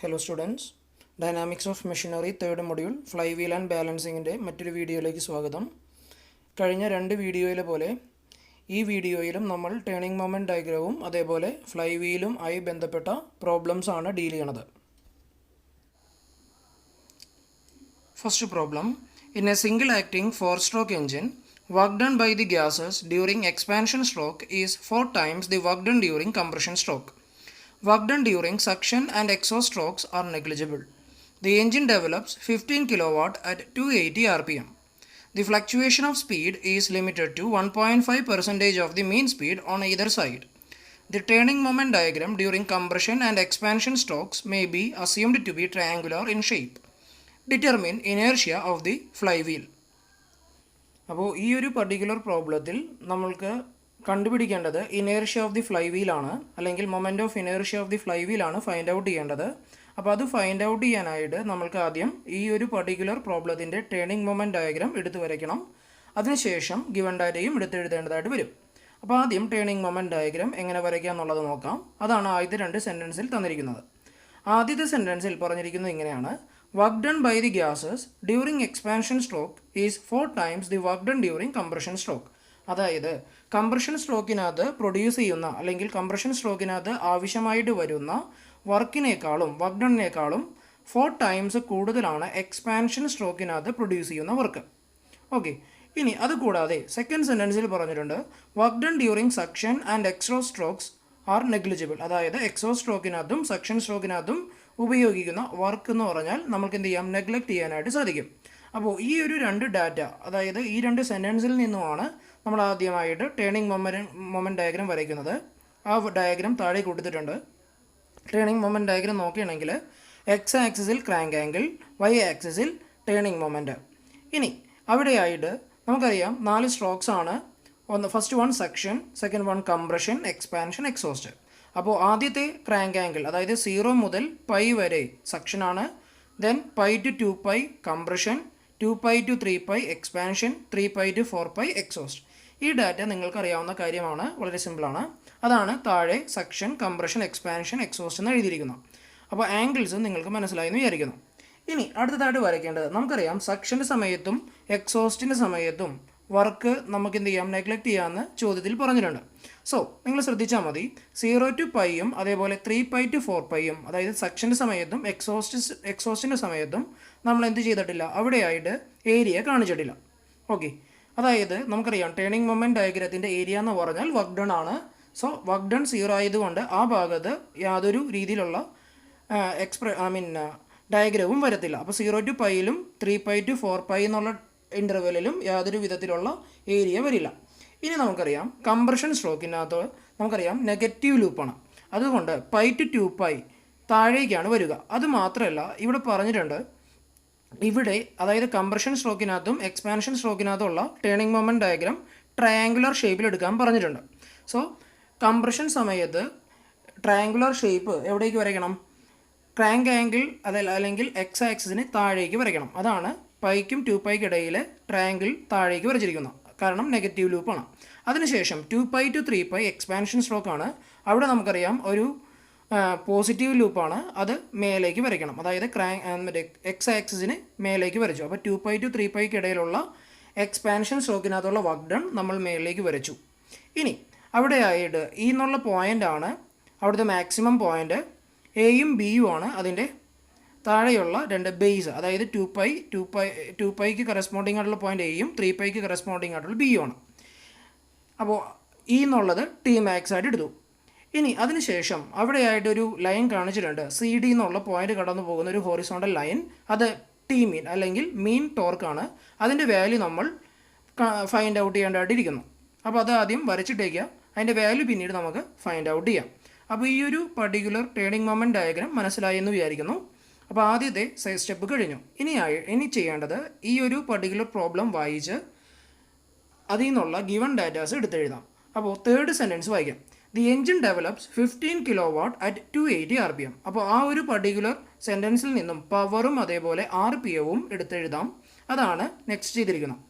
Hello students, Dynamics of Machinery third module Flywheel and Balancing മറ്റൊരു വീഡിയോയിലേക്ക് സ്വാഗതം. കഴിഞ്ഞ രണ്ട് വീഡിയോയിലെ പോലെ ഈ വീഡിയോയിലും നമ്മൾ ടേണിംഗ് മൊമെന്റ് ഡയഗ്രവും അതേപോലെ ഫ്ലൈവീലും ആയി ബന്ധപ്പെട്ട പ്രോബ്ലംസ് ആണ് ഡീൽ ചെയ്യുന്നത്. First problem, in a single acting 4-stroke engine, work done by the gases during expansion stroke is 4 times the work done during compression stroke. Work done during suction and exhaust strokes are negligible. The engine develops 15 kW at 280 rpm. The fluctuation of speed is limited to 1.5% of the mean speed on either side. The turning moment diagram during compression and expansion strokes may be assumed to be triangular in shape. Determine inertia of the flywheel. അപ്പോൾ ഈ ഒരു particular പ്രോബ്ലത്തിൽ നമ്മൾക്ക് കണ്ടുപിടിക്കേണ്ടത് inertia of the flywheel ആണ്, അല്ലെങ്കിൽ moment of inertia of the flywheel ആണ് find out ചെയ്യേണ്ടത്. അപ്പോൾ അത് ഫൈൻഡ് ഔട്ട് ചെയ്യാനായിട്ട് നമ്മൾക്ക് ആദ്യം ഈ ഒരു പർട്ടിക്കുലർ പ്രോബ്ലത്തിൻ്റെ ടേണിംഗ് മൊമെൻറ്റ് ഡയഗ്രാം എടുത്ത് വരയ്ക്കണം. അതിനുശേഷം ഗിവൺ ഡാറ്റയും എടുത്തെഴുതേണ്ടതായിട്ട് വരും. അപ്പോൾ ആദ്യം ടേണിംഗ് മൊമെൻറ്റ് ഡയഗ്രാം എങ്ങനെ വരയ്ക്കുക എന്നുള്ളത് നോക്കാം. അതാണ് ആദ്യത്തെ രണ്ട് സെൻറ്റൻസിൽ തന്നിരിക്കുന്നത്. ആദ്യത്തെ സെൻറ്റൻസിൽ പറഞ്ഞിരിക്കുന്നത് ഇങ്ങനെയാണ്: work done by the gases during expansion stroke is 4 times the work done during compression stroke. അതായത് കംപ്രഷൻ സ്ട്രോക്കിനകത്ത് പ്രൊഡ്യൂസ് ചെയ്യുന്ന അല്ലെങ്കിൽ കംപ്രഷൻ സ്ട്രോക്കിനകത്ത് ആവശ്യമായിട്ട് വരുന്ന വർക്കിനേക്കാളും വർക്ക് ഡണ്ണിനേക്കാളും 4 ടൈംസ് കൂടുതലാണ് എക്സ്പാൻഷൻ സ്ട്രോക്കിനകത്ത് പ്രൊഡ്യൂസ് ചെയ്യുന്ന വർക്ക്. ഓക്കെ, ഇനി അതുകൂടാതെ സെക്കൻഡ് സെൻറ്റൻസിൽ പറഞ്ഞിട്ടുണ്ട് work done during suction and exhaust strokes are negligible. അതായത് എക്സോസ്റ്റ് സ്ട്രോക്കിനകത്തും സക്ഷൻ സ്ട്രോക്കിനകത്തും ഉപയോഗിക്കുന്ന വർക്ക് എന്ന് പറഞ്ഞാൽ നമുക്ക് എന്ത് ചെയ്യാം, നെഗ്ലക്റ്റ് ചെയ്യാനായിട്ട് സാധിക്കും. അപ്പോൾ ഈ ഒരു രണ്ട് ഡാറ്റ, അതായത് ഈ രണ്ട് സെൻറ്റൻസിൽ നിന്നുമാണ് നമ്മൾ ആദ്യമായിട്ട് ടേണിംഗ് മൊമെൻറ്റ് ഡയഗ്രാം വരയ്ക്കുന്നത്. ആ ഡയഗ്രാം താഴെ കൊടുത്തിട്ടുണ്ട്. ടേണിംഗ് മൊമെൻറ്റ് ഡയഗ്രാം നോക്കുകയാണെങ്കിൽ എക്സ് ആക്സിസിൽ ക്രാങ്ക് ആംഗിൾ, വൈ ആക്സിസിൽ ടേണിംഗ് മൊമെൻറ്റ്. ഇനി അവിടെയായിട്ട് നമുക്കറിയാം 4 സ്ട്രോക്സ് ആണ്. First one suction, second one compression, expansion, exhaust. അപ്പോൾ ആദ്യത്തെ ക്രാങ്ക് ആംഗിൾ അതായത് 0 മുതൽ പൈ വരെ സക്ഷനാണ്, then pi to 2π compression, 2π to 3π expansion, 3π to 4π exhaust. ഈ ഡാറ്റ നിങ്ങൾക്കറിയാവുന്ന കാര്യമാണ്, വളരെ സിമ്പിളാണ്. അതാണ് താഴെ സക്ഷൻ, കംപ്രഷൻ, എക്സ്പാൻഷൻ, എക്സോസ്റ്റ് എന്ന് എഴുതിയിരിക്കുന്നത്. അപ്പോൾ ആംഗിൾസ് നിങ്ങൾക്ക് മനസ്സിലായി എന്ന് വിചാരിക്കുന്നു. ഇനി അടുത്തതായിട്ട് വരയ്ക്കേണ്ടത്, നമുക്കറിയാം സക്ഷൻ്റെ സമയത്തും എക്സോസ്റ്റിൻ്റെ സമയത്തും വർക്ക് നമുക്ക് എന്ത് ചെയ്യാം, നെഗ്ലക്റ്റ് ചെയ്യാമെന്ന് ചോദ്യത്തിൽ പറഞ്ഞിട്ടുണ്ട്. സോ നിങ്ങൾ ശ്രദ്ധിച്ചാൽ മതി, 0 ടു പൈയും അതേപോലെ 3π ടു 4πയും, അതായത് സക്ഷൻ്റെ സമയത്തും എക്സോസ്റ്റിൻ്റെ സമയത്തും നമ്മൾ എന്ത് ചെയ്തിട്ടില്ല, അവിടെയായിട്ട് ഏരിയ കാണിച്ചിട്ടില്ല. ഓക്കെ, അതായത് നമുക്കറിയാം ടേണിംഗ് മൊമെൻറ്റ് ഡയഗ്രത്തിൻ്റെ ഏരിയ എന്ന് പറഞ്ഞാൽ വർക്ക് ഡൺ ആണ്. സോ വർക്ക് ഡൺ 0 ആയതുകൊണ്ട് ആ ഭാഗത്ത് യാതൊരു രീതിയിലുള്ള ഡയഗ്രവും വരത്തില്ല. അപ്പോൾ 0 ടു പൈയിലും 3π ടു 4π എന്നുള്ള ഇൻ്റർവെല്ലിലും യാതൊരു വിധത്തിലുള്ള ഏരിയ വരില്ല. ഇനി നമുക്കറിയാം കംപ്രഷൻ സ്ട്രോക്കിനകത്ത് നമുക്കറിയാം നെഗറ്റീവ് ലൂപ്പാണ്. അതുകൊണ്ട് പൈ ടു 2π താഴേക്കാണ് വരിക. അതുമാത്രമല്ല ഇവിടെ പറഞ്ഞിട്ടുണ്ട്, ഇവിടെ അതായത് കംപ്രഷൻ സ്ട്രോക്കിനകത്തും എക്സ്പാൻഷൻ സ്ട്രോക്കിനകത്തുള്ള ടേണിംഗ് മൊമെൻറ്റ് ഡയഗ്രാം ട്രയാങ്കുലർ ഷേപ്പിൽ എടുക്കാൻ പറഞ്ഞിട്ടുണ്ട്. സോ കംപ്രഷൻ സമയത്ത് ട്രയാങ്കുലർ ഷേപ്പ് എവിടേക്ക് വരയ്ക്കണം, ക്രാങ്ക് ആംഗിൾ അല്ലെങ്കിൽ എക്സ് ആക്സിസിന് താഴേക്ക് വരയ്ക്കണം. അതാണ് പൈക്കും 2πയ്ക്ക് ഇടയിൽ ട്രയാങ്കിൾ താഴേക്ക് വരച്ചിരിക്കുന്നത്, കാരണം നെഗറ്റീവ് ലൂപ്പാണ്. അതിനുശേഷം 2π ടു 3π എക്സ്പാൻഷൻ സ്ട്രോക്കാണ്. അവിടെ നമുക്കറിയാം ഒരു പോസിറ്റീവ് ലൂപ്പാണ്, അത് മേലേക്ക് വരയ്ക്കണം. അതായത് എക്സ് ആക്സിസിന് മേലേക്ക് വരച്ചു. അപ്പോൾ 2π ടു 3πയ്ക്ക് ഇടയിലുള്ള എക്സ്പാൻഷൻ സ്ട്രോക്കിനകത്തുള്ള വർക്ക് ഡൺ നമ്മൾ മേലേക്ക് വരച്ചു. ഇനി അവിടെയായിട്ട് ഈ എന്നുള്ള പോയിൻ്റാണ് അവിടുത്തെ മാക്സിമം പോയിൻ്റ്. എയും ബിയും ആണ് അതിൻ്റെ താഴെയുള്ള രണ്ട് ബേസ്, അതായത് 2πക്ക് കറസ്പോണ്ടിങ് ആയിട്ടുള്ള പോയിൻ്റ് എയും 3πക്ക് കറസ്പോണ്ടിങ് ആയിട്ടുള്ള ബിയും ആണ്. അപ്പോൾ ഈ എന്നുള്ളത് ടി മാക്സ് ആയിട്ട് എടുത്തു. ഇനി അതിനുശേഷം അവിടെയായിട്ടൊരു ലൈൻ കാണിച്ചിട്ടുണ്ട്, CD എന്നുള്ള പോയിന്റ് കടന്നു പോകുന്ന ഒരു ഹോറിസോണ്ടൽ ലൈൻ. അത് ടി മീൻ അല്ലെങ്കിൽ മീൻ ടോർക്കാണ്. അതിൻ്റെ വാല്യൂ നമ്മൾ ഫൈൻഡ് ഔട്ട് ചെയ്യേണ്ടതായിട്ടിരിക്കുന്നു. അപ്പോൾ അത് ആദ്യം വരച്ചിട്ടേക്കുക, അതിൻ്റെ വാല്യൂ പിന്നീട് നമുക്ക് ഫൈൻഡ് ഔട്ട് ചെയ്യാം. അപ്പോൾ ഈ ഒരു പർട്ടിക്കുലർ ടേണിംഗ് മൊമെൻറ്റ് ഡയഗ്രാം മനസ്സിലായി എന്ന് വിചാരിക്കുന്നു. അപ്പോൾ ആദ്യത്തെ സ്റ്റെപ്പ് കഴിഞ്ഞു. ഇനി ചെയ്യേണ്ടത് ഈ ഒരു പർട്ടിക്കുലർ പ്രോബ്ലം വായിച്ച് അതിൽ നിന്നുള്ള ഗിവൺ ഡാറ്റാസ് എടുത്തെഴുതാം. അപ്പോൾ തേർഡ് സെൻറ്റൻസ് വായിക്കാം. The engine develops 15 kW at 280 rpm. അപ്പോൾ ആ ഒരു പർട്ടിക്കുലർ സെൻറ്റൻസിൽ നിന്നും പവറും അതേപോലെ RPMവും എടുത്തെഴുതാം. അതാണ് നെക്സ്റ്റ് ചെയ്തിരിക്കുന്നത്.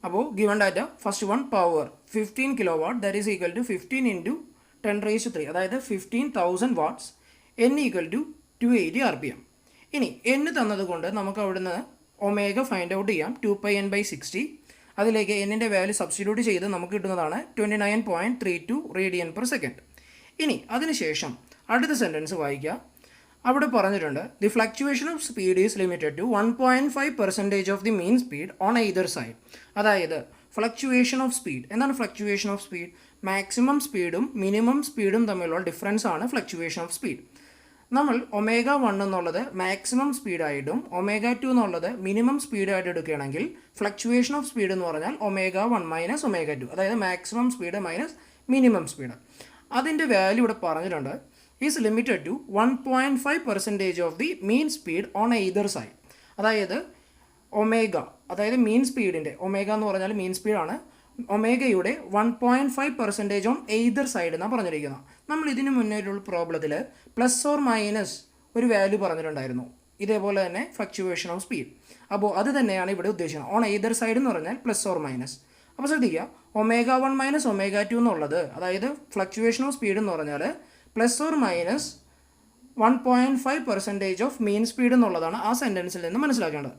അപ്പോൾ given data, first one power 15 kW, that is equal to 15 × 10⁻³ അതായത് 15,000 watts n equal to 280 RPM. ഇനി n തന്നതുകൊണ്ട് നമുക്ക് അവിടുന്ന് ഒമേഗ ഫൈൻഡ് ഔട്ട് ചെയ്യാം. 2πn/60. അതിലേക്ക് എന്നിൻ്റെ വാല്യൂ സബ്സ്റ്റിറ്റ്യൂട്ട് ചെയ്ത് നമുക്ക് കിട്ടുന്നതാണ് 29.32 റേഡിയൻ പെർ സെക്കൻഡ്. ഇനി അതിനുശേഷം അടുത്ത സെൻറ്റൻസ് വായിക്കുക. അവിടെ പറഞ്ഞിട്ടുണ്ട് the fluctuation of speed is limited to 1.5% of the mean speed on either side. അതായത് ഫ്ലക്ച്വേഷൻ ഓഫ് സ്പീഡ് എന്താണ്? ഫ്ലക്ച്വേഷൻ ഓഫ് സ്പീഡ് മാക്സിമം സ്പീഡും മിനിമം സ്പീഡും തമ്മിലുള്ള ഡിഫറൻസ് ആണ് ഫ്ലക്ച്വേഷൻ ഓഫ് സ്പീഡ്. നമ്മൾ ഒമേഗ 1 എന്നുള്ളത് മാക്സിമം സ്പീഡായിട്ടും ഒമേഗ 2 എന്നുള്ളത് മിനിമം സ്പീഡായിട്ട് എടുക്കുകയാണെങ്കിൽ ഫ്ലക്ച്വേഷൻ ഓഫ് സ്പീഡ് എന്ന് പറഞ്ഞാൽ ഒമേഗ 1 മൈനസ് ഒമേഗ 2, അതായത് maximum speed minus minimum speed. അതിൻ്റെ വാല്യൂ ഇവിടെ പറഞ്ഞിട്ടുണ്ട് is limited to 1.5% of the mean speed on either side. അതായത് ഒമേഗ, അതായത് മീൻ സ്പീഡിൻ്റെ ഒമേഗ എന്ന് പറഞ്ഞാൽ മീൻ സ്പീഡാണ്. ഒമേഗയുടെ 1.5% ഓൺ എയ്തർ സൈഡ് എന്നാണ് പറഞ്ഞിരിക്കുന്നത്. നമ്മൾ ഇതിന് മുന്നേയുള്ള പ്രോബ്ലത്തിൽ പ്ലസ് ഓർ മൈനസ് ഒരു വാല്യൂ പറഞ്ഞിട്ടുണ്ടായിരുന്നു, ഇതേപോലെ തന്നെ ഫ്ലക്ച്വേഷൻ ഓഫ് സ്പീഡ്. അപ്പോൾ അത് തന്നെയാണ് ഇവിടെ ഉദ്ദേശിക്കുന്നത്. ഓൺ എയ്തർ സൈഡ് എന്ന് പറഞ്ഞാൽ പ്ലസ് ഓർ മൈനസ്. അപ്പോൾ ശ്രദ്ധിക്കുക, ഒമേഗ 1 മൈനസ് ഒമേഗ 2 എന്നുള്ളത്, അതായത് ഫ്ലക്ച്വേഷൻ ഓഫ് സ്പീഡ് എന്ന് പറഞ്ഞാൽ plus or minus 1.5% of mean speed എന്നുള്ളതാണ് ആ സെൻറ്റൻസിൽ നിന്ന് മനസ്സിലാക്കേണ്ടത്.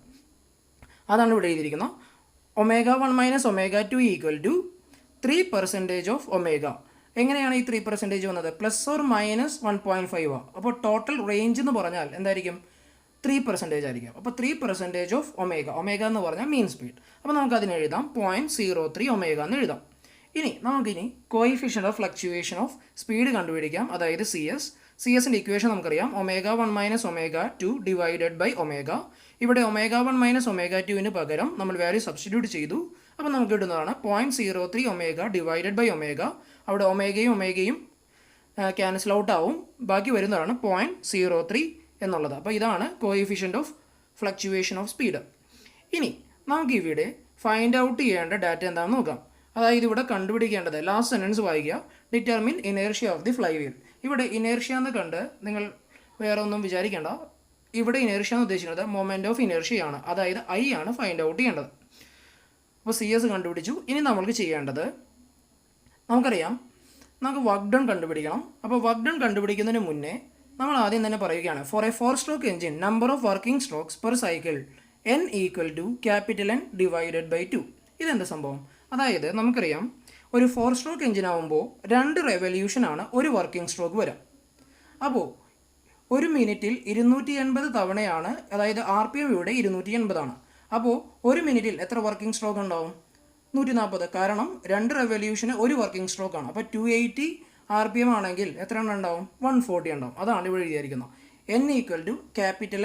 അതാണ് ഇവിടെ എഴുതിയിരിക്കുന്നത്. Omega 1 minus omega 2 equal to 3% of omega. എങ്ങനെയാണ് ഈ 3% വന്നത്? Plus or minus 1.5. അപ്പോൾ ടോട്ടൽ റേഞ്ച് എന്ന് പറഞ്ഞാൽ എന്തായിരിക്കും? 3% ആയിരിക്കും. അപ്പോൾ 3% ഓഫ് ഒമേഗ. ഒമേഗ എന്ന് പറഞ്ഞാൽ മീൻ സ്പീഡ്. അപ്പോൾ നമുക്ക് അതിന് എഴുതാം 0.03 ഒമേഗ എന്ന് എഴുതാം. ഇനി നമുക്കിനി coefficient of fluctuation of speed കണ്ടുപിടിക്കാം, അതായത് സിഎസിൻ്റെ ഇക്വേഷൻ നമുക്കറിയാം. Omega 1 minus omega 2 divided by omega. ഇവിടെ ഒമേഗ 1 മൈനസ് ഒമേഗ 2വിന് പകരം നമ്മൾ വാല്യൂ സബ്സ്റ്റിറ്റ്യൂട്ട് ചെയ്തു. അപ്പോൾ നമുക്ക് കിട്ടുന്നതാണ് 0.03 ഒമേഗ ഡിവൈഡഡ് ബൈ ഒമേഗ. അവിടെ ഒമേഗയും ക്യാൻസൽ ഔട്ട് ആവും, ബാക്കി വരുന്നതാണ് 0.03 എന്നുള്ളത്. അപ്പോൾ ഇതാണ് coefficient of fluctuation of speed. ഇനി നമുക്കിവിടെ ഫൈൻഡ് ഔട്ട് ചെയ്യേണ്ട ഡാറ്റ എന്താണെന്ന് നോക്കാം. അതായത് ഇവിടെ കണ്ടുപിടിക്കേണ്ടത് ലാസ്റ്റ് സെൻറ്റൻസ് വായിക്കുക. Determine inertia of the fly wheel. ഇവിടെ ഇനേർഷ്യ എന്ന് കണ്ട് നിങ്ങൾ വേറെ ഒന്നും വിചാരിക്കേണ്ട. ഇവിടെ ഇനേർഷ്യ എന്ന് ഉദ്ദേശിക്കുന്നത് മൊമെൻറ്റ് ഓഫ് ഇനേർഷ്യയാണ്, അതായത് ഐ ആണ് ഫൈൻഡ് ഔട്ട് ചെയ്യേണ്ടത്. അപ്പോൾ CS കണ്ടുപിടിച്ചു. ഇനി നമ്മൾക്ക് ചെയ്യേണ്ടത്, നമുക്കറിയാം നമുക്ക് വർക്ക് ഡൺ കണ്ടുപിടിക്കണം. അപ്പോൾ വർക്ക് ഡൺ കണ്ടുപിടിക്കുന്നതിന് മുന്നേ നമ്മൾ ആദ്യം തന്നെ പറയുകയാണ് for a 4-stroke engine number of working strokes per cycle N equal to N divided by 2. ഇതെന്താ സംഭവം? അതായത് നമുക്കറിയാം ഒരു 4-stroke എഞ്ചിനാവുമ്പോൾ 2 റെവല്യൂഷനാണ് ഒരു വർക്കിംഗ് സ്ട്രോക്ക് വരാം. അപ്പോൾ ഒരു മിനിറ്റിൽ 280 തവണയാണ്, അതായത് RPM ഇവിടെ 280 ആണ്. അപ്പോൾ ഒരു മിനിറ്റിൽ എത്ര വർക്കിംഗ് സ്ട്രോക്ക് ഉണ്ടാവും? 140. കാരണം 2 റെവല്യൂഷന് ഒരു വർക്കിംഗ് സ്ട്രോക്കാണ്. അപ്പോൾ 280 RPM ആണെങ്കിൽ എത്ര എണ്ണം ഉണ്ടാവും? 140 ഉണ്ടാവും. അതാണ് ഇവിടെ എഴുതിയിരിക്കുന്നത്. N equal to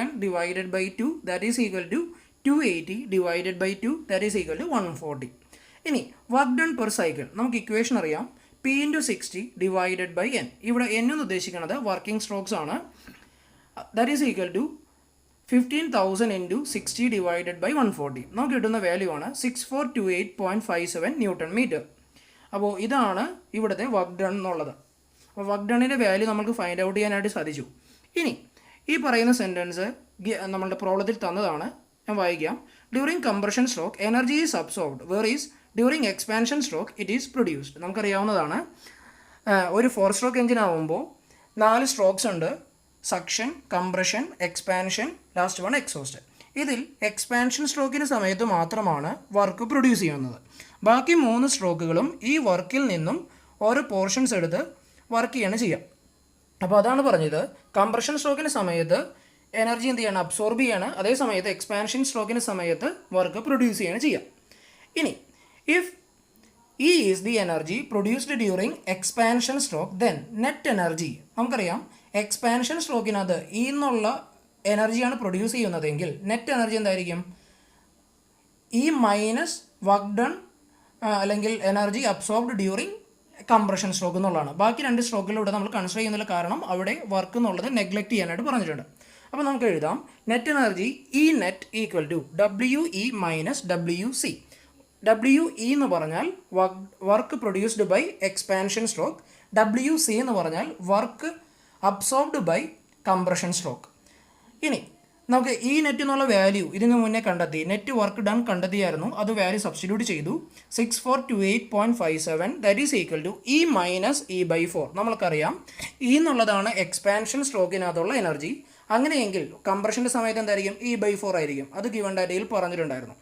N divided by 2 that is equal to 280 divided by 2 that is equal to 140. ഇനി വർക്ക് ഡൺ പെർ സൈക്കിൾ നമുക്ക് ഇക്വേഷൻ അറിയാം. P × 60 divided by N. ഇവിടെ N എന്ന് ഉദ്ദേശിക്കുന്നത് വർക്കിംഗ് സ്ട്രോക്സ് ആണ്. That is equal to 15,000 × 60 divided by 140. നമുക്ക് കിട്ടുന്ന value ആണ് 6428.57 ന്യൂട്ടൺ മീറ്റർ. അപ്പോൾ ഇതാണ് ഇവിടുത്തെ വർക്ക് ഡൺ എന്നുള്ളത്. അപ്പോൾ വർക്ക് ഡണ്ണിൻ്റെ വാല്യൂ നമുക്ക് ഫൈൻഡ് ഔട്ട് ചെയ്യാനായിട്ട് സാധിച്ചു. ഇനി ഈ പറയുന്ന സെൻറ്റൻസ് നമ്മളുടെ പ്രോബ്ലത്തിൽ തന്നതാണ്. ഞാൻ വായിക്കാം. During compression stroke energy is absorbed whereas during expansion stroke it is produced. നമുക്കറിയാവുന്നതാണ്, ഒരു 4-stroke എഞ്ചിൻ ആകുമ്പോൾ 4 സ്ട്രോക്സ് ഉണ്ട്. Suction, compression, expansion, last one exhaust. ഇതിൽ എക്സ്പാൻഷൻ സ്ട്രോക്കിന് സമയത്ത് മാത്രമാണ് വർക്ക് പ്രൊഡ്യൂസ് ചെയ്യുന്നത്. ബാക്കി 3 സ്ട്രോക്കുകളും ഈ വർക്കിൽ നിന്നും ഓരോ പോർഷൻസ് എടുത്ത് വർക്ക് ചെയ്യാണ് ചെയ്യുക. അപ്പോൾ അതാണ് പറഞ്ഞത്, കംപ്രഷൻ സ്ട്രോക്കിന് സമയത്ത് എനർജി എന്ത് ചെയ്യണം? അബ്സോർബ് ചെയ്യാണ്. അതേ സമയത്ത് എക്സ്പാൻഷൻ സ്ട്രോക്കിന് സമയത്ത് വർക്ക് പ്രൊഡ്യൂസ് ചെയ്യാണ് ചെയ്യുക. ഇനി if E is the energy produced during expansion stroke then net energy. നമുക്കറിയാം എക്സ്പാൻഷൻ സ്ട്രോക്കിനകത്ത് E എന്നുള്ള എനർജിയാണ് പ്രൊഡ്യൂസ് ചെയ്യുന്നതെങ്കിൽ നെറ്റ് എനർജി എന്തായിരിക്കും? E മൈനസ് വർക്ക് ഡൺ അല്ലെങ്കിൽ energy absorbed during compression stroke എന്നുള്ളതാണ്. ബാക്കി 2 സ്ട്രോക്കിലൂടെ നമ്മൾ കൺസിഡർ ചെയ്യുന്നില്ല, കാരണം അവിടെ വർക്ക് എന്നുള്ളത് നെഗ്ലക്റ്റ് ചെയ്യാനായിട്ട് പറഞ്ഞിട്ടുണ്ട്. അപ്പോൾ നമുക്ക് എഴുതാം net energy E net equal to WE minus WC. WE എന്ന് പറഞ്ഞാൽ work produced by expansion stroke, WC എന്ന് പറഞ്ഞാൽ work absorbed by compression stroke. ഇനി നമുക്ക് ഈ നെറ്റ് എന്നുള്ള വാല്യൂ ഇതിന് മുന്നേ കണ്ടെത്തി, നെറ്റ് വർക്ക് ഡൺ കണ്ടെത്തിയായിരുന്നു, അത് വാല്യൂ സബ്സ്റ്റിറ്റ്യൂട്ട് ചെയ്തു. 6428.57 that is equal to E minus E by 4. നമ്മൾക്കറിയാം ഇ എന്നുള്ളതാണ് എക്സ്പാൻഷൻ സ്ട്രോക്കിനകത്തുള്ള എനർജി. അങ്ങനെയെങ്കിൽ കംപ്രഷൻ്റെ സമയത്ത് എന്തായിരിക്കും? ഇ ബൈ 4 ആയിരിക്കും. അത് ഗിവൺ ഡാറ്റയിൽ പറഞ്ഞിട്ടുണ്ടായിരുന്നു.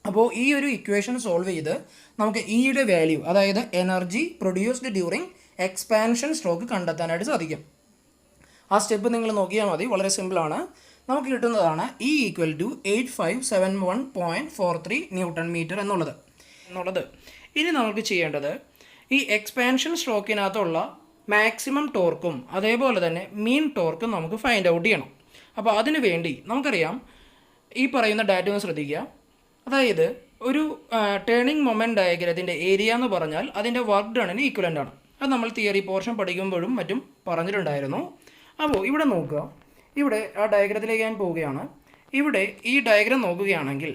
അപ്പോൾ ഈ ഒരു ഇക്വേഷൻ സോൾവ് ചെയ്ത് നമുക്ക് ഇയുടെ വാല്യൂ, അതായത് energy produced during expansion stroke കണ്ടെത്താനായിട്ട് സാധിക്കും. ആ സ്റ്റെപ്പ് നിങ്ങൾ നോക്കിയാൽ മതി, വളരെ സിമ്പിളാണ്. നമുക്ക് കിട്ടുന്നതാണ് E equal to 8571.43 newton metre എന്നുള്ളത്. ഇനി നമുക്ക് ചെയ്യേണ്ടത് ഈ എക്സ്പാൻഷൻ സ്ട്രോക്കിനകത്തുള്ള മാക്സിമം ടോർക്കും അതേപോലെ തന്നെ മീൻ ടോർക്കും നമുക്ക് ഫൈൻഡ് ഔട്ട് ചെയ്യണം. അപ്പോൾ അതിനു വേണ്ടി നമുക്കറിയാം, ഈ പറയുന്ന ഡാറ്റ ഒന്ന് ശ്രദ്ധിക്കുക. അതായത് ഒരു ടേണിംഗ് മൊമെൻറ്റ് ഡയഗ്രത്തിൻ്റെ ഏരിയ എന്ന് പറഞ്ഞാൽ അതിൻ്റെ വർക്ക് ഡണിന് ഈക്വലൻ്റ് ആണ്. അത് നമ്മൾ തിയറി പോർഷൻ പഠിക്കുമ്പോഴും മറ്റും പറഞ്ഞിട്ടുണ്ടായിരുന്നു. അപ്പോൾ ഇവിടെ നോക്കുക, ഇവിടെ ആ ഡയഗ്രത്തിലേക്ക് ഞാൻ പോവുകയാണ്. ഇവിടെ ഈ ഡയഗ്രം നോക്കുകയാണെങ്കിൽ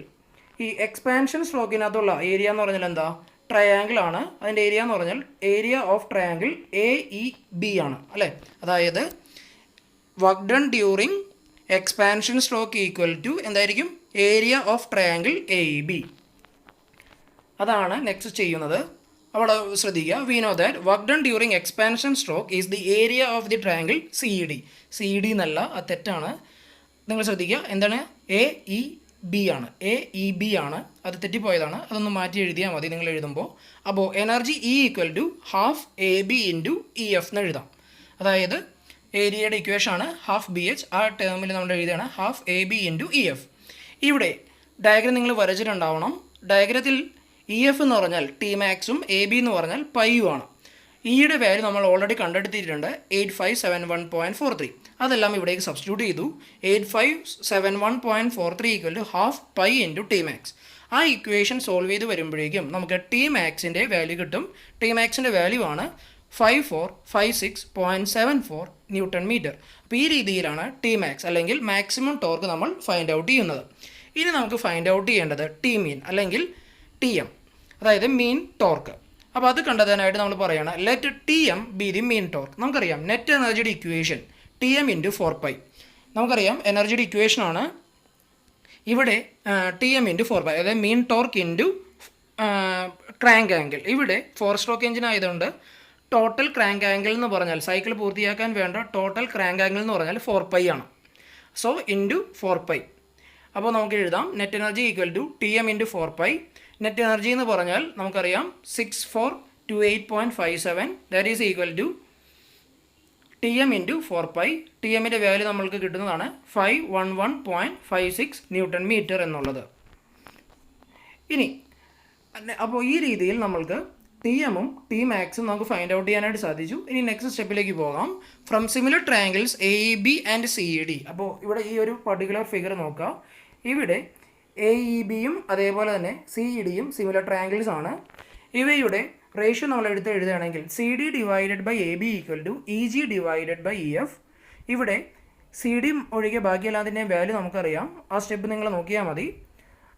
ഈ എക്സ്പാൻഷൻ സ്ട്രോക്കിനകത്തുള്ള ഏരിയ എന്ന് പറഞ്ഞാൽ എന്താ? ട്രയാങ്കിൾ ആണ്. അതിൻ്റെ ഏരിയ എന്ന് പറഞ്ഞാൽ ഏരിയ ഓഫ് ട്രയാങ്കിൾ AEB ആണ് അല്ലേ? അതായത് work done during expansion stroke equal to എന്തായിരിക്കും? Area of triangle AEB. അതാണ് നെക്സ്റ്റ് ചെയ്യുന്നത്. അവിടെ ശ്രദ്ധിക്കുക, we know that work done during expansion stroke is the area of the triangle CED. CED എന്നല്ല, അത് തെറ്റാണ്. നിങ്ങൾ ശ്രദ്ധിക്കുക, എന്താണ്? AEB ആണ്, AEB ആണ്. അത് തെറ്റിപ്പോയതാണ്, അതൊന്ന് മാറ്റി എഴുതിയാൽ മതി നിങ്ങൾ എഴുതുമ്പോൾ. അപ്പോൾ energy E equal to half AB into EF എന്ന് എഴുതാം. അതായത് ഏരിയയുടെ ഇക്വേഷനാണ് ഹാഫ് BH, ആ ടേമിൽ നമ്മൾ എഴുതുകയാണ് ഹാഫ് AB ഇൻറ്റു EF. ഇവിടെ ഡയഗ്രം നിങ്ങൾ വരച്ചിട്ടുണ്ടാവണം. ഡയഗ്രത്തിൽ EF എന്ന് പറഞ്ഞാൽ ടി മാക്സും AB എന്ന് പറഞ്ഞാൽ പൈയും ആണ്. ഇയുടെ വാല്യൂ നമ്മൾ ഓൾറെഡി കണ്ടെടുത്തിട്ടുണ്ട് 8571.43. അതെല്ലാം ഇവിടേക്ക് സബ്സ്റ്റിറ്റ്യൂട്ട് ചെയ്തു. 8571.43 equal to half pi into T max. ആ ഇക്വേഷൻ സോൾവ് ചെയ്ത് വരുമ്പോഴേക്കും നമുക്ക് ടി മാക്സിൻ്റെ വാല്യൂ കിട്ടും. ടി മാക്സിൻ്റെ വാല്യൂ ആണ് 5456.74 ന്യൂട്ടൺ മീറ്റർ. അപ്പോൾ ഈ രീതിയിലാണ് ടി മാക്സ് അല്ലെങ്കിൽ മാക്സിമം ടോർക്ക് നമ്മൾ ഫൈൻഡ് ഔട്ട് ചെയ്യുന്നത്. ഇനി നമുക്ക് ഫൈൻഡ് ഔട്ട് ചെയ്യേണ്ടത് ടി മീൻ അല്ലെങ്കിൽ TM, അതായത് മീൻ ടോർക്ക്. അപ്പോൾ അത് കണ്ടെത്താനായിട്ട് നമ്മൾ പറയുകയാണ് let TM be the mean torque. നമുക്കറിയാം നെറ്റ് എനർജിയുടെ ഇക്വേഷൻ TM ഇൻറ്റു 4π. നമുക്കറിയാം എനർജിയുടെ ഇക്വേഷനാണ് ഇവിടെ TM ഇൻറ്റു 4π, അതായത് മീൻ ടോർക്ക് ഇൻറ്റു ക്രാങ്ക് ആംഗിൾ. ഇവിടെ 4 സ്ട്രോക്ക് എഞ്ചിൻ ആയതുകൊണ്ട് ടോട്ടൽ ക്രാങ്ക് ആംഗിൾ എന്ന് പറഞ്ഞാൽ സൈക്കിൾ പൂർത്തിയാക്കാൻ വേണ്ട ടോട്ടൽ ക്രാങ്ക് ആംഗിൾ എന്ന് പറഞ്ഞാൽ 4π ആണ്. So into 4π. അപ്പോൾ നമുക്ക് എഴുതാം net energy equal to TM into 4π. Net energy എന്ന് പറഞ്ഞാൽ നമുക്കറിയാം 6428.57 that is equal to TM into 4π. TMൻ്റെ വാല്യൂ നമ്മൾക്ക് കിട്ടുന്നതാണ് 511.56 ന്യൂട്ടൺ മീറ്റർ എന്നുള്ളത്. ഇനി അപ്പോൾ ഈ രീതിയിൽ നമ്മൾക്ക് TMഉം ടി മാക്സും നമുക്ക് ഫൈൻഡ് ഔട്ട് ചെയ്യാനായിട്ട് സാധിച്ചു. ഇനി നെക്സ്റ്റ് സ്റ്റെപ്പിലേക്ക് പോകാം. From similar triangles AEB and CED. അപ്പോൾ ഇവിടെ ഈ ഒരു പർട്ടിക്കുലർ ഫിഗർ നോക്കുക. ഇവിടെ AEBയും അതേപോലെ തന്നെ CEDയും സിമിലർ ട്രയാങ്കിൾസ് ആണ്. ഇവയുടെ റേഷ്യോ നമ്മൾ എഴുതുകയാണെങ്കിൽ CD divided by AB equal to EG divided by EF. ഇവിടെ CD ഒഴികെ ബാക്കിയെല്ലാത്തിൻ്റെയും വാല്യൂ നമുക്കറിയാം. ആ സ്റ്റെപ്പ് നിങ്ങൾ നോക്കിയാൽ മതി.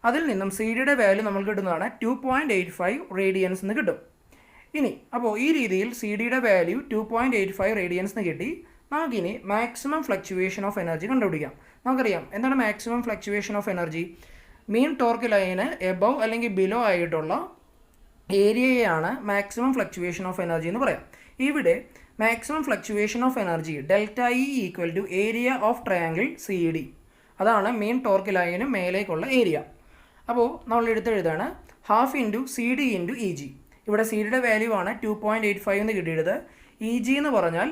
അതിൽ നിന്നും CDയുടെ വാല്യൂ നമുക്ക് കിട്ടുന്നതാണ് 2.85 റേഡിയൻസ് എന്ന് കിട്ടും. ഇനി അപ്പോൾ ഈ രീതിയിൽ CDയുടെ വാല്യൂ 2.85 റേഡിയൻസ് എന്ന് കിട്ടി. നമുക്കിനി മാക്സിമം ഫ്ലക്ച്വേഷൻ ഓഫ് എനർജി കണ്ടുപിടിക്കാം. നമുക്കറിയാം എന്താണ് maximum fluctuation of energy? Mean torque ലൈന് എബവ് അല്ലെങ്കിൽ ബിലോ ആയിട്ടുള്ള ഏരിയയാണ് മാക്സിമം ഫ്ലക്ച്വേഷൻ ഓഫ് എനർജി എന്ന് പറയാം. ഇവിടെ maximum fluctuation of energy delta E equal to area of triangle CED. അതാണ് മീൻ ടോർക്ക് ലൈന് മേലേക്കുള്ള ഏരിയ. അപ്പോൾ നമ്മൾ എഴുതാണ് half into CD into EG. ഇവിടെ CDയുടെ വാല്യൂ ആണ് 2.85 എന്ന് കിട്ടിയത്. EG എന്ന് പറഞ്ഞാൽ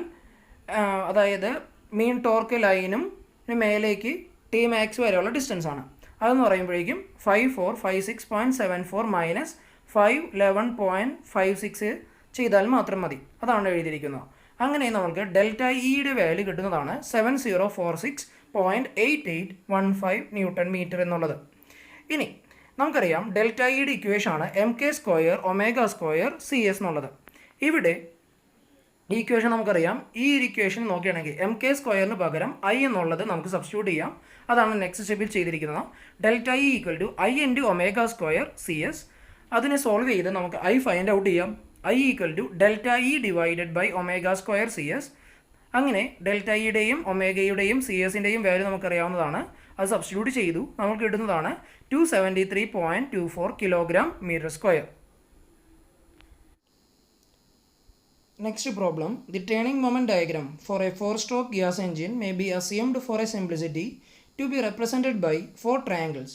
അതായത് മീൻ ടോർക്ക് ലൈനും മേലേക്ക് ടി മാക്സ് വരെയുള്ള ഡിസ്റ്റൻസ് ആണ്. അതെന്ന് പറയുമ്പോഴേക്കും 5456.74 മൈനസ് 511.56 ചെയ്താൽ മാത്രം മതി. അതാണ് എഴുതിയിരിക്കുന്നത്. അങ്ങനെ നമുക്ക് ഡെൽറ്റ ഇയുടെ വാല്യൂ കിട്ടുന്നതാണ് 7046.8815 ന്യൂട്ടൺ മീറ്റർ എന്നുള്ളത്. ഇനി നമുക്കറിയാം ഡെൽറ്റ ഇയുടെ ഇക്വേഷനാണ് MK² ω² CS എന്നുള്ളത്. ഇവിടെ ഈ ഇക്വേഷൻ നമുക്കറിയാം. ഈ ഇക്വേഷൻ നോക്കുകയാണെങ്കിൽ MK² പകരം I എന്നുള്ളത് നമുക്ക് സബ്സ്റ്റിറ്റ്യൂട്ട് ചെയ്യാം. അതാണ് നെക്സ്റ്റ് സ്റ്റെപ്പിൽ ചെയ്തിരിക്കുന്നത്. Delta E equal to I into ω² CS. അതിനെ സോൾവ് ചെയ്ത് നമുക്ക് I ഫൈൻഡ് ഔട്ട് ചെയ്യാം. I equal to delta E divided by ω² CS. അങ്ങനെ ഡെൽറ്റ ഇയുടെയും ഒമേഗയുടെയും സി എസിൻ്റെയും വാല്യൂ നമുക്കറിയാവുന്നതാണ്. അത് സബ്സ്റ്റിറ്റ്യൂട്ട് ചെയ്തു നമുക്ക് കിട്ടുന്നതാണ് 273.24 kilogram metre square. Next problem, the turning moment diagram for a 4-stroke gas engine may be assumed for a simplicity to be represented by 4 triangles,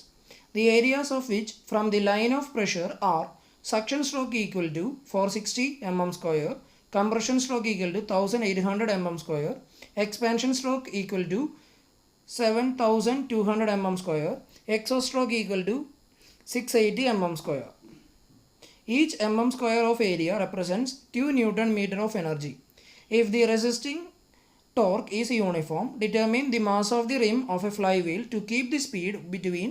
the areas of which from the line of pressure are suction stroke equal to 460 mm square, compression stroke equal to 1800 mm square, expansion stroke equal to 7200 mm square, exhaust stroke equal to 680 mm square. Each mm square of area represents 2 Newton meter of energy. If the resisting torque is uniform, determine the mass of the rim of a flywheel to keep the speed between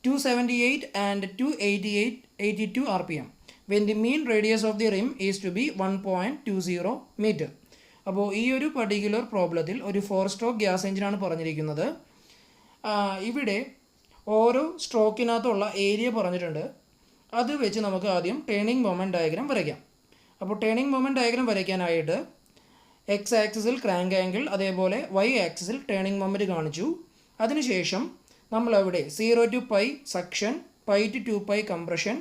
278 and 282 rpm when the mean radius of the rim is to be 1.20 meter. അപ്പോൾ ഈ ഒരു particular പ്രോബ്ലത്തിൽ ഒരു 4-സ്ട്രോക്ക് gas എഞ്ചിനാണ് പറഞ്ഞിരിക്കുന്നത്. ഇവിടെ ഓരോ സ്ട്രോക്കിനകത്തുള്ള area പറഞ്ഞിട്ടുണ്ട്. അത് വെച്ച് നമുക്ക് ആദ്യം ടേണിംഗ് മൊമെൻറ്റ് ഡയഗ്രാം വരയ്ക്കാം. അപ്പോൾ ടേണിംഗ് മൊമെൻറ്റ് ഡയഗ്രാം വരയ്ക്കാനായിട്ട് എക്സ് ആക്സിസിൽ ക്രാങ്ക് ആംഗിൾ, അതേപോലെ വൈ ആക്സിസിൽ ടേണിംഗ് മൊമെൻറ്റ് കാണിച്ചു. അതിനുശേഷം നമ്മളവിടെ 0 to π suction, π to 2π compression,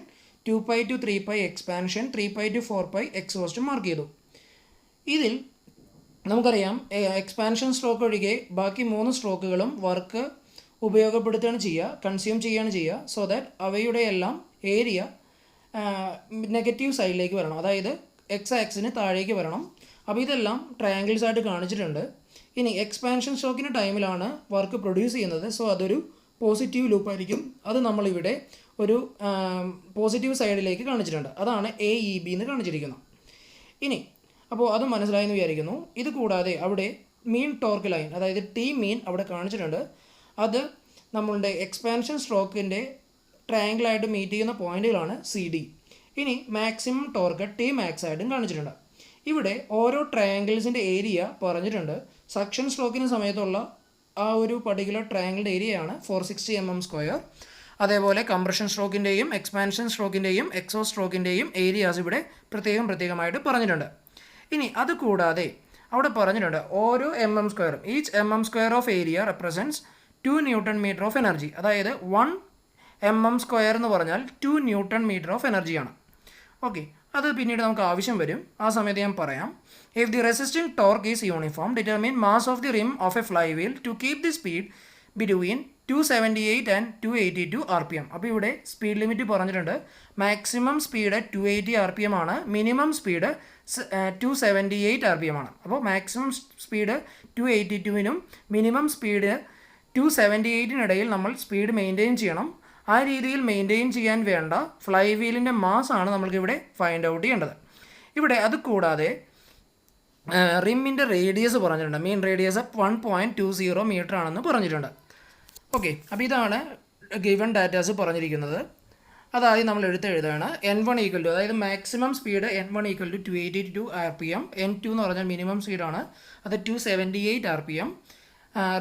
2π to 3π expansion, 3π to 4π exhaust mark ചെയ്തു. ഇതിൽ നമുക്കറിയാം എക്സ്പാൻഷൻ സ്ട്രോക്ക് ഒഴികെ ബാക്കി 3 സ്ട്രോക്കുകളും വർക്ക് ഉപയോഗപ്പെടുത്തുകയാണ് ചെയ്യുക, കൺസ്യൂം ചെയ്യുകയാണ് ചെയ്യുക. സോ ദാറ്റ് അവയുടെ എല്ലാം ഏരിയ നെഗറ്റീവ് സൈഡിലേക്ക് വരണം, അതായത് എക്സ് ആക്സിന് താഴേക്ക് വരണം. അപ്പോൾ ഇതെല്ലാം ട്രയാങ്കിൾസ് ആയിട്ട് കാണിച്ചിട്ടുണ്ട്. ഇനി എക്സ്പാൻഷൻ സ്ട്രോക്കിൻ്റെ ടൈമിലാണ് വർക്ക് പ്രൊഡ്യൂസ് ചെയ്യുന്നത്. സോ അതൊരു പോസിറ്റീവ് ലൂപ്പായിരിക്കും. അത് നമ്മളിവിടെ ഒരു പോസിറ്റീവ് സൈഡിലേക്ക് കാണിച്ചിട്ടുണ്ട്. അതാണ് AEB എന്ന് കാണിച്ചിരിക്കുന്നത്. ഇനി അപ്പോൾ അത് മനസ്സിലായെന്ന് വിചാരിക്കുന്നു. ഇത് കൂടാതെ അവിടെ മീൻ ടോർക്ക് ലൈൻ, അതായത് ടി മീൻ അവിടെ കാണിച്ചിട്ടുണ്ട്. അത് നമ്മളുടെ എക്സ്പാൻഷൻ സ്ട്രോക്കിൻ്റെ ട്രയാങ്കിളായിട്ട് മീറ്റ് ചെയ്യുന്ന പോയിന്റുകളാണ് CD. ഇനി മാക്സിമം ടോർക്ക് ടി മാക്സ് ആയിട്ടും കാണിച്ചിട്ടുണ്ട്. ഇവിടെ ഓരോ ട്രയാങ്കിൾസിൻ്റെ ഏരിയ പറഞ്ഞിട്ടുണ്ട്. സക്ഷൻ സ്ട്രോക്കിന് സമയത്തുള്ള ആ ഒരു പർട്ടിക്കുലർ ട്രയാങ്കിളിൻ്റെ ഏരിയയാണ് 460 mm സ്ക്വയർ. അതേപോലെ കംപ്രഷൻ സ്ട്രോക്കിൻ്റെയും എക്സ്പാൻഷൻ സ്ട്രോക്കിൻ്റെയും എക്സോസ്റ്റ് സ്ട്രോക്കിൻ്റെയും ഏരിയാസ് ഇവിടെ പ്രത്യേകമായിട്ട് പറഞ്ഞിട്ടുണ്ട്. ഇനി അത് കൂടാതെ അവിടെ പറഞ്ഞിട്ടുണ്ട് ഓരോ mm സ്ക്വയറും, each mm square of area represents 2 newton metre of energy. അതായത് 1 mm സ്ക്വയർ എന്ന് പറഞ്ഞാൽ 2 ന്യൂട്ടൺ മീറ്റർ ഓഫ് എനർജിയാണ്. ഓക്കെ, അത് പിന്നീട് നമുക്ക് ആവശ്യം വരും, ആ സമയത്ത് ഞാൻ പറയാം. If the resisting torque is uniform, determine mass of the rim of a flywheel to keep the speed between 278 and 282 rpm. അപ്പോൾ ഇവിടെ സ്പീഡ് ലിമിറ്റ് പറഞ്ഞിട്ടുണ്ട്. മാക്സിമം സ്പീഡ് 280 rpm ആണ്, മിനിമം സ്പീഡ് 278 rpm ആണ്. അപ്പോൾ മാക്സിമം സ്പീഡ് 282നും മിനിമം സ്പീഡ് 278-നിടയിൽ നമ്മൾ speed maintain ചെയ്യണം. ആ രീതിയിൽ മെയിൻറ്റെയിൻ ചെയ്യാൻ വേണ്ട ഫ്ലൈ വീലിൻ്റെ മാസാണ് നമ്മൾക്കിവിടെ ഫൈൻഡ് ഔട്ട് ചെയ്യേണ്ടത്. ഇവിടെ അത് കൂടാതെ റിമ്മിൻ്റെ റേഡിയസ് പറഞ്ഞിട്ടുണ്ട്. മീൻ റേഡിയസ് 1.20 മീറ്റർ ആണെന്ന് പറഞ്ഞിട്ടുണ്ട്. ഓക്കെ, അപ്പോൾ ഇതാണ് ഗിവൺ ഡാറ്റാസ് പറഞ്ഞിരിക്കുന്നത്. അതായത് നമ്മൾ എഴുതുകയാണ് N1 ഈക്വൽ ടു, അതായത് maximum speed N1 equal to 282 rpm, N2 എന്ന് പറഞ്ഞാൽ മിനിമം സ്പീഡാണ്, അത് 278 rpm.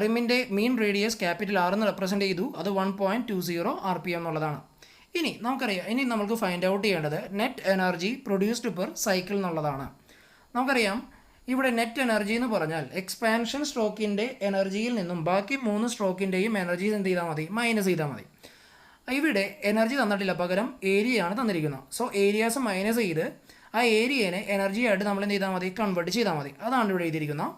റിമ്മിൻ്റെ മീൻ റേഡിയസ് ക്യാപിറ്റൽ R എന്ന് റെപ്രസെൻറ്റ് ചെയ്തു, അത് 1.20 rpm എന്നുള്ളതാണ്. ഇനി നമുക്കറിയാം, ഇനി നമുക്ക് ഫൈൻഡ് ഔട്ട് ചെയ്യേണ്ടത് net energy produced per cycle എന്നുള്ളതാണ്. നമുക്കറിയാം ഇവിടെ നെറ്റ് എനർജി എന്ന് പറഞ്ഞാൽ എക്സ്പാൻഷൻ സ്ട്രോക്കിൻ്റെ എനർജിയിൽ നിന്നും ബാക്കി 3 സ്ട്രോക്കിൻ്റെയും എനർജീസ് എന്ത് ചെയ്താൽ മതി, മൈനസ് ചെയ്താൽ മതി. ഇവിടെ എനർജി തന്നിട്ടില്ല, പകരം ഏരിയയാണ് തന്നിരിക്കുന്നത്. സോ ഏരിയാസ് മൈനസ് ചെയ്ത് ആ ഏരിയനെ എനർജിയായിട്ട് നമ്മൾ എന്ത് ചെയ്താൽ മതി, കൺവേർട്ട് ചെയ്താൽ മതി. അതാണ് ഇവിടെ എഴുതിയിരിക്കുന്നത്.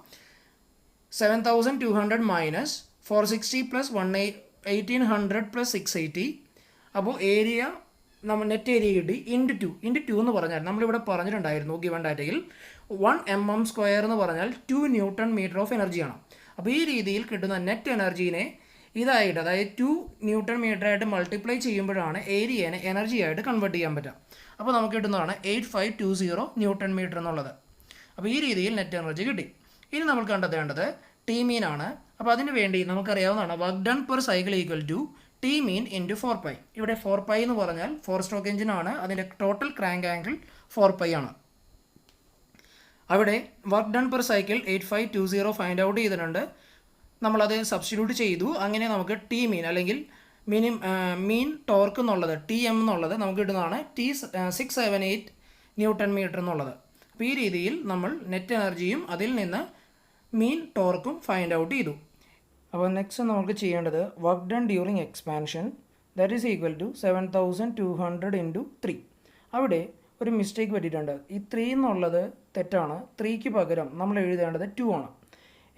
7200 മൈനസ് 460 പ്ലസ് 1800 പ്ലസ് 680. അപ്പോൾ ഏരിയ നമ്മൾ നെറ്റ് ഏരിയ കിട്ടി ഇൻറ്റു 2 എന്ന് പറഞ്ഞാൽ നമ്മളിവിടെ പറഞ്ഞിട്ടുണ്ടായിരുന്നു ഗിവൺ ഡാറ്റയിൽ 1 mm സ്ക്വയർ എന്ന് പറഞ്ഞാൽ 2 ന്യൂട്ടൺ മീറ്റർ ഓഫ് എനർജിയാണ്. അപ്പോൾ ഈ രീതിയിൽ കിട്ടുന്ന നെറ്റ് എനർജീനെ ഇതായിട്ട്, അതായത് 2 ന്യൂട്ടൺ മീറ്റർ ആയിട്ട് മൾട്ടിപ്ലൈ ചെയ്യുമ്പോഴാണ് ഏരിയനെ എനർജി ആയിട്ട് കൺവേർട്ട് ചെയ്യാൻ പറ്റുക. അപ്പോൾ നമുക്ക് കിട്ടുന്നതാണ് 8520 ന്യൂട്ടൺ മീറ്റർ എന്നുള്ളത്. അപ്പോൾ ഈ രീതിയിൽ നെറ്റ് എനർജി കിട്ടി. ഇനി നമ്മൾ കണ്ടെത്തേണ്ടത് ടി മീൻ ആണ്. അപ്പോൾ അതിന് വേണ്ടി നമുക്കറിയാവുന്നതാണ് work done per cycle equal to T mean into 4π. ഇവിടെ 4π എന്ന് പറഞ്ഞാൽ 4 സ്ട്രോക്ക് എഞ്ചിനാണ്, അതിൻ്റെ ടോട്ടൽ ക്രാങ്ക് ആംഗിൾ 4π ആണ്. അവിടെ work done per cycle 8520 find out ചെയ്തിട്ടുണ്ട്. നമ്മളത് സബ്സ്റ്റിറ്റ്യൂട്ട് ചെയ്തു. അങ്ങനെ നമുക്ക് ടി മീൻ അല്ലെങ്കിൽ മീൻ ടോർക്ക് എന്നുള്ളത് TM എന്നുള്ളത് നമുക്ക് കിട്ടുന്നതാണ് 678 ന്യൂട്ടൺ മീറ്റർ എന്നുള്ളത്. അപ്പോൾ ഈ രീതിയിൽ നമ്മൾ നെറ്റ് എനർജിയും അതിൽ നിന്ന് മീൻ ടോർക്കും ഫൈൻഡ് ഔട്ട് ചെയ്തു. അപ്പോൾ നെക്സ്റ്റ് നമുക്ക് ചെയ്യേണ്ടത് work done during expansion that is equal to 7200 into 3. അവിടെ ഒരു മിസ്റ്റേക്ക് പറ്റിയിട്ടുണ്ട്. ഈ 3 എന്നുള്ളത് തെറ്റാണ്. 3ക്ക് പകരം നമ്മൾ എഴുതേണ്ടത് 2 ആണ്.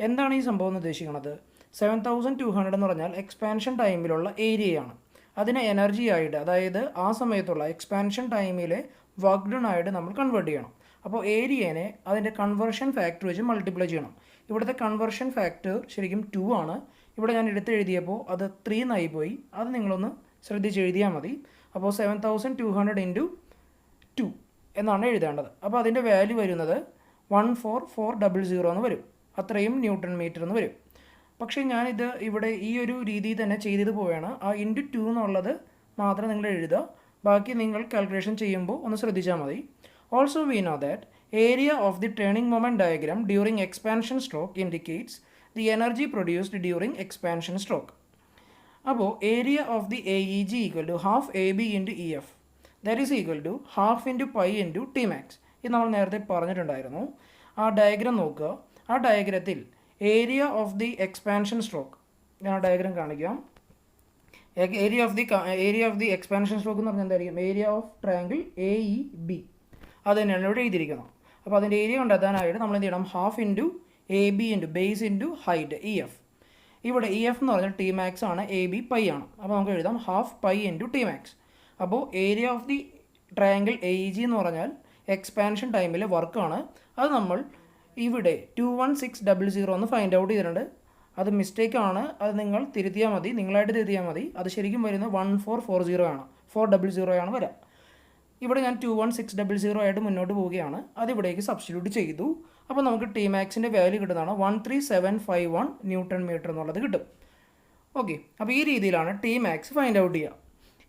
എന്താണ് ഈ സംഭവം എന്ന് ഉദ്ദേശിക്കുന്നത്? 7200 എന്ന് പറഞ്ഞാൽ എക്സ്പാൻഷൻ ടൈമിലുള്ള ഏരിയയാണ്. അതിനെ എനർജി ആയിട്ട്, അതായത് ആ സമയത്തുള്ള എക്സ്പാൻഷൻ ടൈമിലെ വർക്ക് ഡൺ ആയിട്ട് നമ്മൾ കൺവേർട്ട് ചെയ്യണം. അപ്പോൾ ഏരിയനെ അതിൻ്റെ കൺവേർഷൻ ഫാക്ടർ വെച്ച് മൾട്ടിപ്ലൈ ചെയ്യണം. ഇവിടുത്തെ കൺവേർഷൻ ഫാക്ടർ ശരിക്കും 2 ആണ്. ഇവിടെ ഞാൻ എഴുതിയപ്പോൾ അത് 3 എന്നായി പോയി. അത് നിങ്ങളൊന്ന് ശ്രദ്ധിച്ച് എഴുതിയാൽ മതി. അപ്പോൾ 7200 ഇൻറ്റു 2 എന്നാണ് എഴുതേണ്ടത്. അപ്പോൾ അതിൻ്റെ വാല്യൂ വരുന്നത് 14400 എന്ന് വരും. അത്രയും ന്യൂട്ടൺ മീറ്റർ എന്ന് വരും. പക്ഷേ ഞാനിത് ഇവിടെ ഈ ഒരു രീതിയിൽ തന്നെ ചെയ്തത് പോവുകയാണ്. ആ ഇൻറ്റു 2 എന്നുള്ളത് മാത്രം നിങ്ങൾ എഴുതുക. ബാക്കി നിങ്ങൾ കാൽക്കുലേഷൻ ചെയ്യുമ്പോൾ ഒന്ന് ശ്രദ്ധിച്ചാൽ മതി. Also we know that area of the turning moment diagram during expansion stroke indicates the energy produced during expansion stroke. അപ്പോൾ area of the AEG equal to half AB into EF that is equal to half into pi into Tmax. ഇത് നമ്മൾ നേരത്തെ പറഞ്ഞിട്ടുണ്ടായിരുന്നു. ആ diagram നോക്കുക. ആ ഡയഗ്രത്തിൽ area of the expansion stroke, ഞാൻ ആ ഡയഗ്രാം കാണിക്കാം. Area of the expansion stroke എന്ന് പറഞ്ഞാൽ എന്തായിരിക്കും? ഏരിയ ഓഫ് ട്രയാങ്കിൾ AEB അത് തന്നെയാണ് ഇവിടെ എഴുതിയിരിക്കുന്നത്. അപ്പോൾ അതിൻ്റെ ഏരിയ കണ്ടെത്താനായിട്ട് നമ്മൾ എന്ത് ചെയ്യണം? Half into AB into base into height EF. ഇവിടെ EF എന്ന് പറഞ്ഞാൽ Tmax ആണ്, AB പൈ ആണ്. അപ്പോൾ നമുക്ക് എഴുതാം ഹാഫ് പൈ ഇൻറ്റു Tmax. അപ്പോൾ area of the triangle AEG എന്ന് പറഞ്ഞാൽ എക്സ്പാൻഷൻ ടൈമിലെ വർക്കാണ്. അത് നമ്മൾ ഇവിടെ 21600 എന്ന് ഫൈൻഡ് ഔട്ട് ചെയ്തിട്ടുണ്ട്. അത് മിസ്റ്റേക്കാണ്. അത് നിങ്ങൾ തിരുത്തിയാൽ മതി, നിങ്ങളായിട്ട് തിരുത്തിയാൽ മതി. അത് ശരിക്കും വരുന്നത് 1440 ആണ്, 400 ആണ് വരിക. ഇവിടെ ഞാൻ 21600 ആയിട്ട് മുന്നോട്ട് പോവുകയാണ്. അതിവിടേക്ക് സബ്സ്റ്റിറ്റ്യൂട്ട് ചെയ്തു. അപ്പോൾ നമുക്ക് Tmaxൻ്റെ വാല്യൂ കിട്ടുന്നതാണ് 13751 ന്യൂട്ടൺ മീറ്റർ എന്നുള്ളത് കിട്ടും. ഓക്കെ, അപ്പോൾ ഈ രീതിയിലാണ് Tmax ഫൈൻഡ് ഔട്ട് ചെയ്യുക.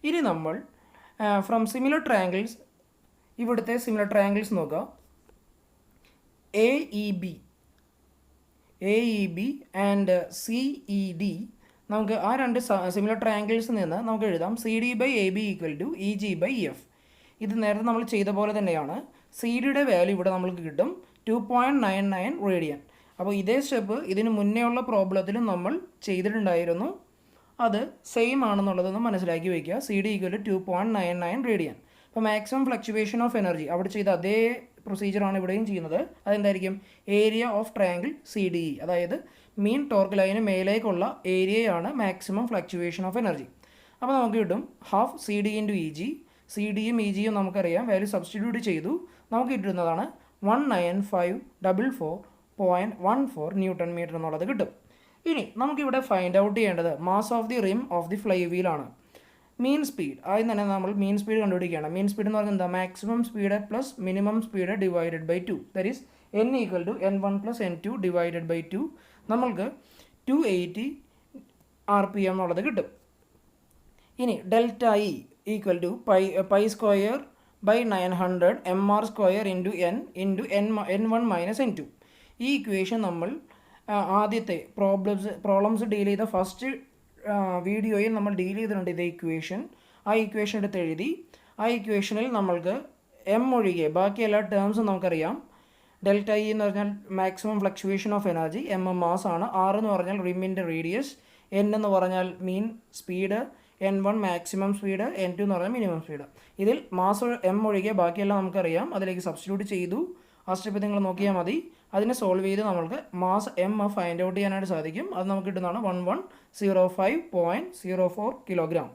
ഇനി നമ്മൾ ഫ്രം സിമിലർ ട്രയാങ്കിൾസ്, ഇവിടുത്തെ സിമിലർ ട്രയാങ്കിൾസ് നോക്കുക. AEB ആൻഡ് CED, നമുക്ക് ആ രണ്ട് സിമിലർ ട്രയാങ്കിൾസിൽ നിന്ന് നമുക്ക് എഴുതാം CD/AB ഈക്വൽ ടു EG/EF. ഇത് നേരത്തെ നമ്മൾ ചെയ്ത പോലെ തന്നെയാണ്. CDയുടെ വാല്യൂ ഇവിടെ നമുക്ക് കിട്ടും 2.99 റേഡിയൻ. അപ്പോൾ ഇതേ സ്റ്റെപ്പ് ഇതിന് മുന്നേ ഉള്ള പ്രോബ്ലത്തിലും നമ്മൾ ചെയ്തിട്ടുണ്ടായിരുന്നു. അത് സെയിം ആണെന്നുള്ളതൊന്ന് മനസ്സിലാക്കി വയ്ക്കുക. CD equal to 2.99 radian. അപ്പോൾ മാക്സിമം ഫ്ലക്ച്വേഷൻ ഓഫ് എനർജി അവിടെ ചെയ്ത അതേ പ്രൊസീജിയറാണ് ഇവിടെയും ചെയ്യുന്നത്. അതെന്തായിരിക്കും? ഏരിയ ഓഫ് ട്രയാങ്കിൾ CDE, അതായത് മീൻ ടോർക്ക് ലൈന് മേലേക്കുള്ള ഏരിയയാണ് മാക്സിമം ഫ്ലക്ച്വേഷൻ ഓഫ് എനർജി. അപ്പോൾ നമുക്ക് കിട്ടും ഹാഫ് CD ഇൻറ്റു EG. CDയും EGയും നമുക്കറിയാം, വാല്യൂ സബ്സ്റ്റിറ്റ്യൂട്ട് ചെയ്തു. നമുക്ക് കിട്ടുന്നതാണ് 19544.14 ന്യൂട്ടൺ മീറ്റർ എന്നുള്ളത് കിട്ടും. ഇനി നമുക്കിവിടെ ഫൈൻഡ് ഔട്ട് ചെയ്യേണ്ടത് mass of the rim of the ഫ്ലൈ വീലാണ്. മീൻ സ്പീഡ്, ആദ്യം തന്നെ നമ്മൾ മീൻ സ്പീഡ് കണ്ടുപിടിക്കുകയാണ്. മീൻ സ്പീഡ് എന്ന് പറഞ്ഞാൽ എന്താ? Maximum speed plus minimum speed divided by 2. That is N equal to N1 plus N2 divided by 2. നമ്മൾക്ക് 280 RPM എന്നുള്ളത് കിട്ടും. ഇനി delta E equal to pi square by 900 MR square into N into N1 minus N2. ഈ equation നമ്മൾ ആദ്യത്തെ problems deal ചെയ്ത first വീഡിയോയിൽ നമ്മൾ ഡീൽ ചെയ്തിട്ടുണ്ട് ഇതേ ഇക്വേഷൻ. ആ ഇക്വേഷൻ എടുത്ത് എഴുതി. ആ ഇക്വേഷനിൽ നമ്മൾക്ക് M ഒഴികെ ബാക്കി എല്ലാ ടേംസും നമുക്കറിയാം. ഡെൽറ്റ ഇ എന്ന് പറഞ്ഞാൽ maximum fluctuation of energy, M mass ആണ്, R എന്ന് പറഞ്ഞാൽ റിമ്മിൻ്റെ റേഡിയസ്, N എന്ന് പറഞ്ഞാൽ മീൻ speed, N1 maximum speed, N2 എന്ന് പറഞ്ഞാൽ മിനിമം സ്പീഡ്. ഇതിൽ മാസ് M ഒഴികെ ബാക്കിയെല്ലാം നമുക്കറിയാം. അതിലേക്ക് സബ്സ്റ്റിറ്റ്യൂട്ട് ചെയ്തു. ആ സ്റ്റെപ്പ് നിങ്ങൾ നോക്കിയാൽ മതി. അതിനെ സോൾവ് ചെയ്ത് നമ്മൾക്ക് മാസ് M ഫൈൻഡ് ഔട്ട് ചെയ്യാനായിട്ട് സാധിക്കും. അത് നമുക്ക് കിട്ടുന്നതാണ് 1105.04 കിലോഗ്രാം.